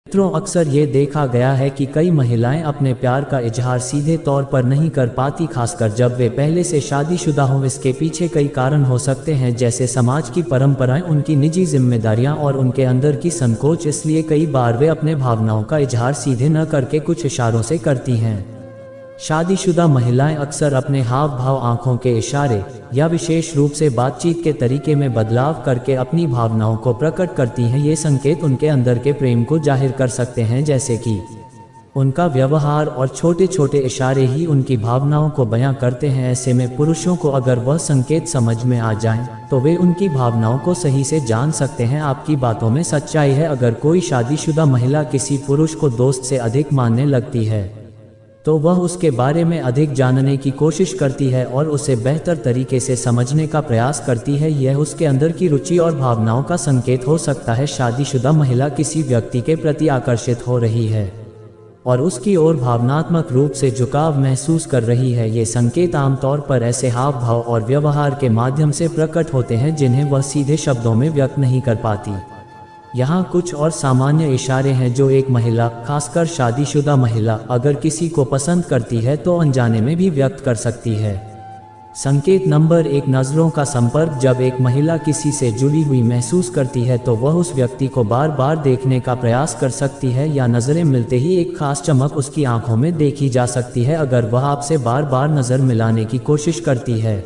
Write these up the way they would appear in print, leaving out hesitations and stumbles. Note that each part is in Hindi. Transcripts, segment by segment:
मित्रों, अक्सर ये देखा गया है कि कई महिलाएं अपने प्यार का इजहार सीधे तौर पर नहीं कर पाती, खासकर जब वे पहले से शादीशुदा हों। इसके पीछे कई कारण हो सकते हैं, जैसे समाज की परंपराएं, उनकी निजी जिम्मेदारियां और उनके अंदर की संकोच। इसलिए कई बार वे अपने भावनाओं का इजहार सीधे न करके कुछ इशारों से करती हैं। शादीशुदा महिलाएं अक्सर अपने हाव भाव, आंखों के इशारे या विशेष रूप से बातचीत के तरीके में बदलाव करके अपनी भावनाओं को प्रकट करती हैं। ये संकेत उनके अंदर के प्रेम को जाहिर कर सकते हैं, जैसे कि उनका व्यवहार और छोटे छोटे इशारे ही उनकी भावनाओं को बयां करते हैं। ऐसे में पुरुषों को अगर वह संकेत समझ में आ जाएं, तो वे उनकी भावनाओं को सही से जान सकते हैं। आपकी बातों में सच्चाई है। अगर कोई शादीशुदा महिला किसी पुरुष को दोस्त से अधिक मानने लगती है, तो वह उसके बारे में अधिक जानने की कोशिश करती है और उसे बेहतर तरीके से समझने का प्रयास करती है। यह उसके अंदर की रुचि और भावनाओं का संकेत हो सकता है। शादीशुदा महिला किसी व्यक्ति के प्रति आकर्षित हो रही है और उसकी ओर भावनात्मक रूप से झुकाव महसूस कर रही है। ये संकेत आमतौर पर ऐसे हाव भाव और व्यवहार के माध्यम से प्रकट होते हैं जिन्हें वह सीधे शब्दों में व्यक्त नहीं कर पाती। यहाँ कुछ और सामान्य इशारे हैं जो एक महिला, खासकर शादीशुदा महिला, अगर किसी को पसंद करती है तो अनजाने में भी व्यक्त कर सकती है। संकेत नंबर 1, नज़रों का संपर्क। जब एक महिला किसी से जुड़ी हुई महसूस करती है तो वह उस व्यक्ति को बार बार देखने का प्रयास कर सकती है, या नज़रें मिलते ही एक खास चमक उसकी आंखों में देखी जा सकती है। अगर वह आपसे बार बार नज़र मिलाने की कोशिश करती है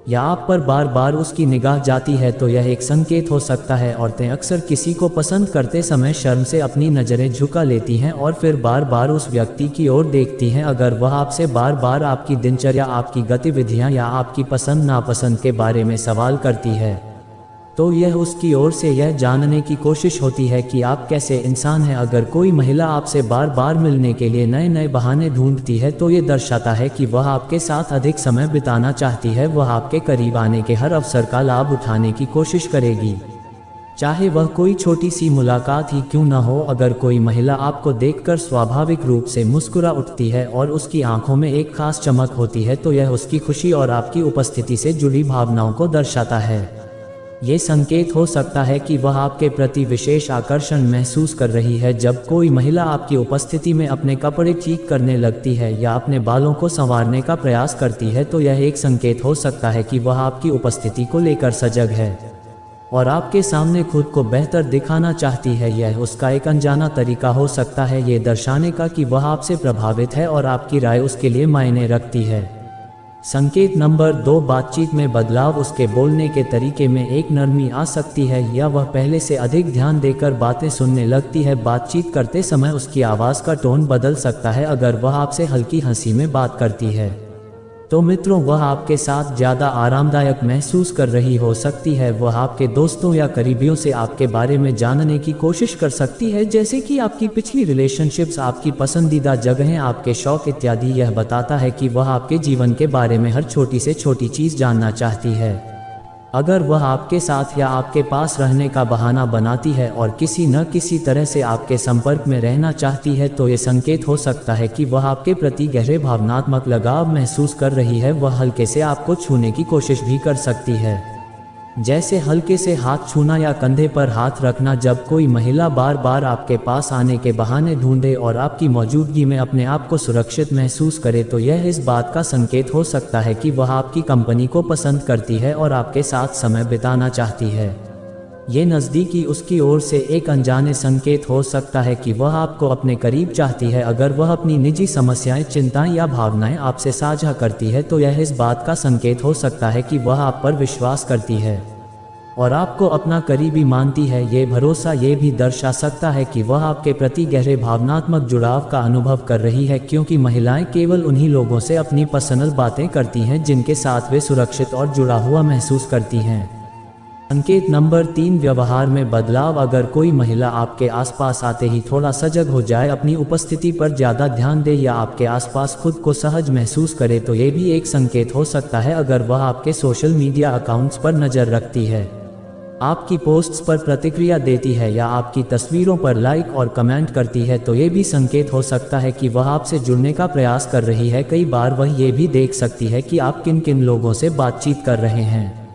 या आप पर बार बार उसकी निगाह जाती है, तो यह एक संकेत हो सकता है। औरतें अक्सर किसी को पसंद करते समय शर्म से अपनी नज़रें झुका लेती हैं और फिर बार बार उस व्यक्ति की ओर देखती हैं। अगर वह आपसे बार बार आपकी दिनचर्या, आपकी गतिविधियां या आपकी पसंद नापसंद के बारे में सवाल करती है, तो यह उसकी ओर से यह जानने की कोशिश होती है कि आप कैसे इंसान हैं। अगर कोई महिला आपसे बार बार मिलने के लिए नए नए बहाने ढूंढती है, तो ये दर्शाता है कि वह आपके साथ अधिक समय बिताना चाहती है। वह आपके करीब आने के हर अवसर का लाभ उठाने की कोशिश करेगी, चाहे वह कोई छोटी सी मुलाकात ही क्यों न हो। अगर कोई महिला आपको देखकर स्वाभाविक रूप से मुस्कुरा उठती है और उसकी आंखों में एक खास चमक होती है, तो यह उसकी खुशी और आपकी उपस्थिति से जुड़ी भावनाओं को दर्शाता है। ये संकेत हो सकता है कि वह आपके प्रति विशेष आकर्षण महसूस कर रही है। जब कोई महिला आपकी उपस्थिति में अपने कपड़े ठीक करने लगती है या अपने बालों को संवारने का प्रयास करती है, तो यह एक संकेत हो सकता है कि वह आपकी उपस्थिति को लेकर सजग है और आपके सामने खुद को बेहतर दिखाना चाहती है। यह उसका एक अनजाना तरीका हो सकता है, ये दर्शाने का कि वह आपसे प्रभावित है और आपकी राय उसके लिए मायने रखती है। संकेत नंबर 2, बातचीत में बदलाव। उसके बोलने के तरीके में एक नरमी आ सकती है, या वह पहले से अधिक ध्यान देकर बातें सुनने लगती है। बातचीत करते समय उसकी आवाज़ का टोन बदल सकता है। अगर वह आपसे हल्की हंसी में बात करती है, तो मित्रों, वह आपके साथ ज़्यादा आरामदायक महसूस कर रही हो सकती है। वह आपके दोस्तों या करीबियों से आपके बारे में जानने की कोशिश कर सकती है, जैसे कि आपकी पिछली रिलेशनशिप्स, आपकी पसंदीदा जगहें, आपके शौक इत्यादि। यह बताता है कि वह आपके जीवन के बारे में हर छोटी से छोटी चीज़ जानना चाहती है। अगर वह आपके साथ या आपके पास रहने का बहाना बनाती है और किसी न किसी तरह से आपके संपर्क में रहना चाहती है, तो ये संकेत हो सकता है कि वह आपके प्रति गहरे भावनात्मक लगाव महसूस कर रही है। वह हल्के से आपको छूने की कोशिश भी कर सकती है, जैसे हल्के से हाथ छूना या कंधे पर हाथ रखना। जब कोई महिला बार बार आपके पास आने के बहाने ढूंढे और आपकी मौजूदगी में अपने आप को सुरक्षित महसूस करे, तो यह इस बात का संकेत हो सकता है कि वह आपकी कंपनी को पसंद करती है और आपके साथ समय बिताना चाहती है। ये नज़दीकी उसकी ओर से एक अनजाने संकेत हो सकता है कि वह आपको अपने करीब चाहती है। अगर वह अपनी निजी समस्याएं, चिंताएं या भावनाएं आपसे साझा करती है, तो यह इस बात का संकेत हो सकता है कि वह आप पर विश्वास करती है और आपको अपना करीबी मानती है। ये भरोसा ये भी दर्शा सकता है कि वह आपके प्रति गहरे भावनात्मक जुड़ाव का अनुभव कर रही है, क्योंकि महिलाएं केवल उन्हीं लोगों से अपनी पर्सनल बातें करती हैं जिनके साथ वे सुरक्षित और जुड़ा हुआ महसूस करती हैं। संकेत नंबर 3, व्यवहार में बदलाव। अगर कोई महिला आपके आसपास आते ही थोड़ा सजग हो जाए, अपनी उपस्थिति पर ज़्यादा ध्यान दे या आपके आसपास खुद को सहज महसूस करे, तो ये भी एक संकेत हो सकता है। अगर वह आपके सोशल मीडिया अकाउंट्स पर नज़र रखती है, आपकी पोस्ट्स पर प्रतिक्रिया देती है या आपकी तस्वीरों पर लाइक और कमेंट करती है, तो ये भी संकेत हो सकता है कि वह आपसे जुड़ने का प्रयास कर रही है। कई बार वह ये भी देख सकती है कि आप किन किन लोगों से बातचीत कर रहे हैं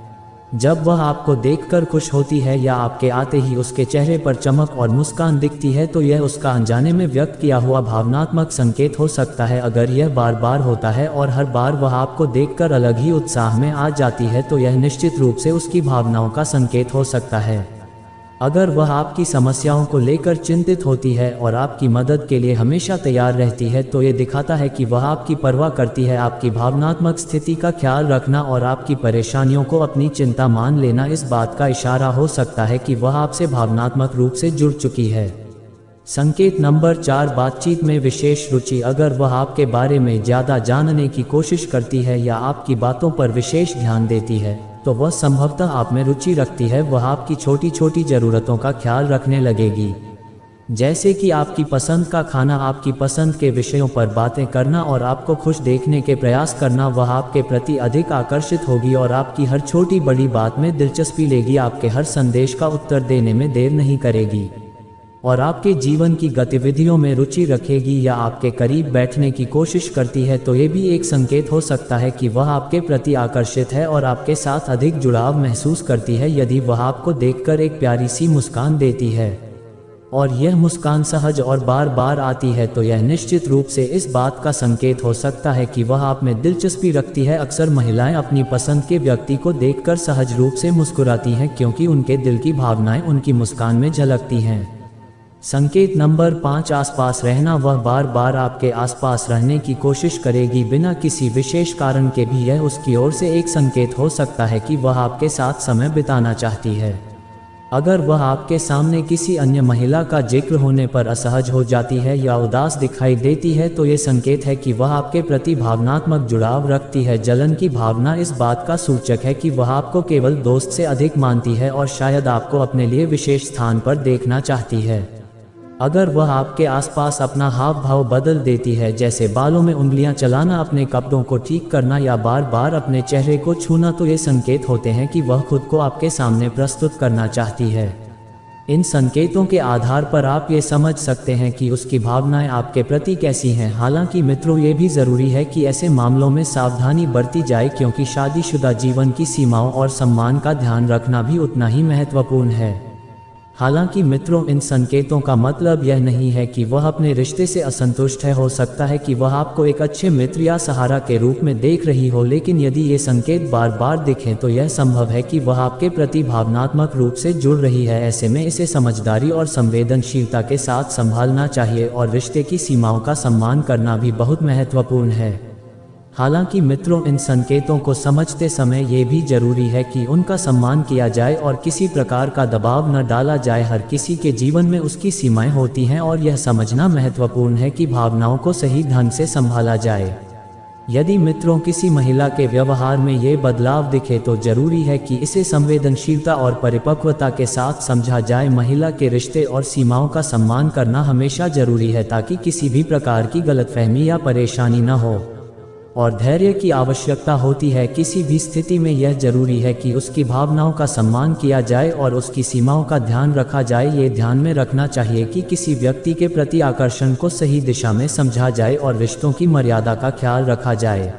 जब वह आपको देखकर खुश होती है या आपके आते ही उसके चेहरे पर चमक और मुस्कान दिखती है तो यह उसका अनजाने में व्यक्त किया हुआ भावनात्मक संकेत हो सकता है। अगर यह बार बार होता है और हर बार वह आपको देखकर अलग ही उत्साह में आ जाती है तो यह निश्चित रूप से उसकी भावनाओं का संकेत हो सकता है। अगर वह आपकी समस्याओं को लेकर चिंतित होती है और आपकी मदद के लिए हमेशा तैयार रहती है तो ये दिखाता है कि वह आपकी परवाह करती है। आपकी भावनात्मक स्थिति का ख्याल रखना और आपकी परेशानियों को अपनी चिंता मान लेना इस बात का इशारा हो सकता है कि वह आपसे भावनात्मक रूप से जुड़ चुकी है। संकेत नंबर 4, बातचीत में विशेष रुचि। अगर वह आपके बारे में ज़्यादा जानने की कोशिश करती है या आपकी बातों पर विशेष ध्यान देती है तो वह संभवतः आप में रुचि रखती है। वह आपकी छोटी छोटी ज़रूरतों का ख्याल रखने लगेगी, जैसे कि आपकी पसंद का खाना, आपकी पसंद के विषयों पर बातें करना और आपको खुश देखने के प्रयास करना। वह आपके प्रति अधिक आकर्षित होगी और आपकी हर छोटी बड़ी बात में दिलचस्पी लेगी, आपके हर संदेश का उत्तर देने में देर नहीं करेगी और आपके जीवन की गतिविधियों में रुचि रखेगी या आपके करीब बैठने की कोशिश करती है। तो ये भी एक संकेत हो सकता है कि वह आपके प्रति आकर्षित है और आपके साथ अधिक जुड़ाव महसूस करती है। यदि वह आपको देखकर एक प्यारी सी मुस्कान देती है और यह मुस्कान सहज और बार बार आती है तो यह निश्चित रूप से इस बात का संकेत हो सकता है कि वह आप में दिलचस्पी रखती है। अक्सर महिलाएं अपनी पसंद के व्यक्ति को देखकर सहज रूप से मुस्कुराती हैं क्योंकि उनके दिल की भावनाएं उनकी मुस्कान में झलकती हैं। संकेत नंबर 5, आसपास रहना। वह बार बार आपके आसपास रहने की कोशिश करेगी बिना किसी विशेष कारण के भी। यह उसकी ओर से एक संकेत हो सकता है कि वह आपके साथ समय बिताना चाहती है। अगर वह आपके सामने किसी अन्य महिला का जिक्र होने पर असहज हो जाती है या उदास दिखाई देती है तो ये संकेत है कि वह आपके प्रति भावनात्मक जुड़ाव रखती है। जलन की भावना इस बात का सूचक है कि वह आपको केवल दोस्त से अधिक मानती है और शायद आपको अपने लिए विशेष स्थान पर देखना चाहती है। अगर वह आपके आसपास अपना हाव भाव बदल देती है, जैसे बालों में उंगलियां चलाना, अपने कपड़ों को ठीक करना या बार बार अपने चेहरे को छूना, तो ये संकेत होते हैं कि वह खुद को आपके सामने प्रस्तुत करना चाहती है। इन संकेतों के आधार पर आप ये समझ सकते हैं कि उसकी भावनाएं आपके प्रति कैसी हैं। हालांकि मित्रों, ये भी ज़रूरी है कि ऐसे मामलों में सावधानी बरती जाए क्योंकि शादीशुदा जीवन की सीमाओं और सम्मान का ध्यान रखना भी उतना ही महत्वपूर्ण है। हालांकि मित्रों, इन संकेतों का मतलब यह नहीं है कि वह अपने रिश्ते से असंतुष्ट है। हो सकता है कि वह आपको एक अच्छे मित्र या सहारा के रूप में देख रही हो, लेकिन यदि ये संकेत बार बार दिखें तो यह संभव है कि वह आपके प्रति भावनात्मक रूप से जुड़ रही है। ऐसे में इसे समझदारी और संवेदनशीलता के साथ संभालना चाहिए और रिश्ते की सीमाओं का सम्मान करना भी बहुत महत्वपूर्ण है। हालांकि मित्रों, इन संकेतों को समझते समय ये भी जरूरी है कि उनका सम्मान किया जाए और किसी प्रकार का दबाव न डाला जाए। हर किसी के जीवन में उसकी सीमाएं होती हैं और यह समझना महत्वपूर्ण है कि भावनाओं को सही ढंग से संभाला जाए। यदि मित्रों किसी महिला के व्यवहार में ये बदलाव दिखे तो जरूरी है कि इसे संवेदनशीलता और परिपक्वता के साथ समझा जाए। महिला के रिश्ते और सीमाओं का सम्मान करना हमेशा जरूरी है ताकि किसी भी प्रकार की गलतफहमी या परेशानी न हो, और धैर्य की आवश्यकता होती है। किसी भी स्थिति में यह जरूरी है कि उसकी भावनाओं का सम्मान किया जाए और उसकी सीमाओं का ध्यान रखा जाए। ये ध्यान में रखना चाहिए कि किसी व्यक्ति के प्रति आकर्षण को सही दिशा में समझा जाए और रिश्तों की मर्यादा का ख्याल रखा जाए।